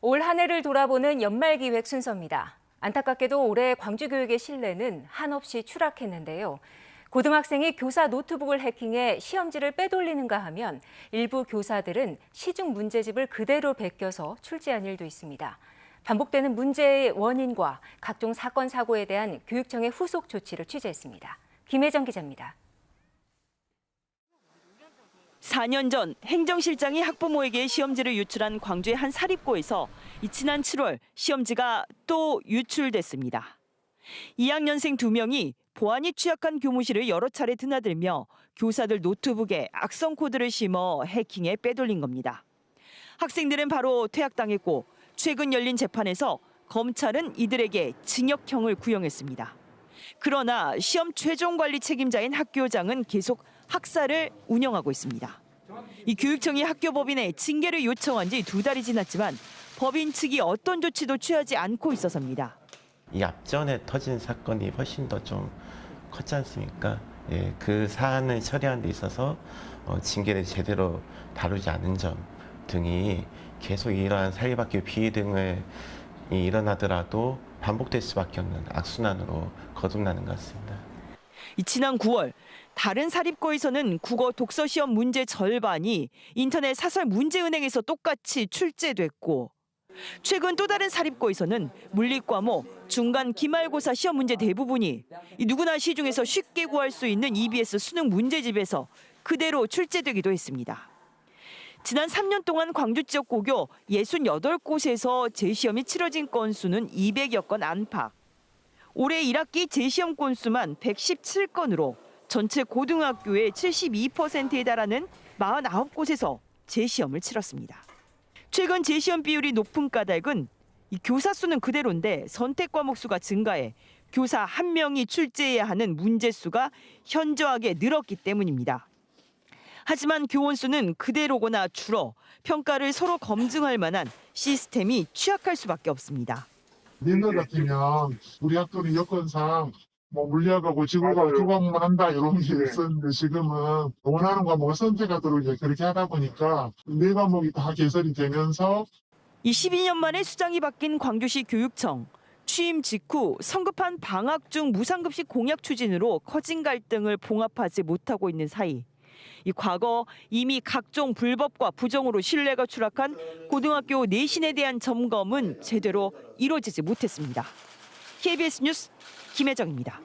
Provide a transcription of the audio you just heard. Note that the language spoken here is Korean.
올 한 해를 돌아보는 연말기획 순서입니다. 안타깝게도 올해 광주교육의 신뢰는 한없이 추락했는데요. 고등학생이 교사 노트북을 해킹해 시험지를 빼돌리는가 하면 일부 교사들은 시중 문제집을 그대로 베껴서 출제한 일도 있습니다. 반복되는 문제의 원인과 각종 사건, 사고에 대한 교육청의 후속 조치를 취재했습니다. 김혜정 기자입니다. 4년 전 행정실장이 학부모에게 시험지를 유출한 광주의 한 사립고에서 지난 7월 시험지가 또 유출됐습니다. 2학년생 2명이 보안이 취약한 교무실을 여러 차례 드나들며 교사들 노트북에 악성 코드를 심어 해킹해 빼돌린 겁니다. 학생들은 바로 퇴학당했고 최근 열린 재판에서 검찰은 이들에게 징역형을 구형했습니다. 그러나 시험 최종 관리 책임자인 학교장은 계속 학사를 운영하고 있습니다. 이 교육청이 학교법인에 징계를 요청한 지 2달이 지났지만 법인 측이 어떤 조치도 취하지 않고 있어서입니다. 이 앞전에 터진 사건이 훨씬 더 좀 컸지 않습니까? 예, 그 사안을 처리하는 데 있어서 징계를 제대로 다루지 않은 점 등이 계속 이러한 사립학교 비위 등을 일어나더라도 반복될 수밖에 없는 악순환으로 거듭나는 것 같습니다. 지난 9월 다른 사립고에서는 국어 독서 시험 문제 절반이 인터넷 사설 문제은행에서 똑같이 출제됐고 최근 또 다른 사립고에서는 물리 과목 중간 기말고사 시험 문제 대부분이 누구나 시중에서 쉽게 구할 수 있는 EBS 수능 문제집에서 그대로 출제되기도 했습니다. 지난 3년 동안 광주 지역 고교 68곳에서 재시험이 치러진 건수는 200여 건 안팎. 올해 1학기 재시험 건수만 117건으로 전체 고등학교의 72%에 달하는 49곳에서 재시험을 치렀습니다. 최근 재시험 비율이 높은 까닭은 교사 수는 그대로인데 선택 과목 수가 증가해 교사 1명이 출제해야 하는 문제 수가 현저하게 늘었기 때문입니다. 하지만 교원 수는 그대로거나 줄어 평가를 서로 검증할 만한 시스템이 취약할 수밖에 없습니다. 옛날 같으면 우리 학교는 여건상 물리학하고 지구과학 두 과목만 한다 이런 게 있었는데 지금은 원하는 과목을 선택하도록 이제 그렇게 하다 보니까 네 과목이 다 개설이 되면서 이 12년 만에 수장이 바뀐 광주시 교육청. 취임 직후 성급한 방학 중 무상급식 공약 추진으로 커진 갈등을 봉합하지 못하고 있는 사이 이 과거 이미 각종 불법과 부정으로 신뢰가 추락한 고등학교 내신에 대한 점검은 제대로 이루어지지 못했습니다. KBS 뉴스 김혜정입니다.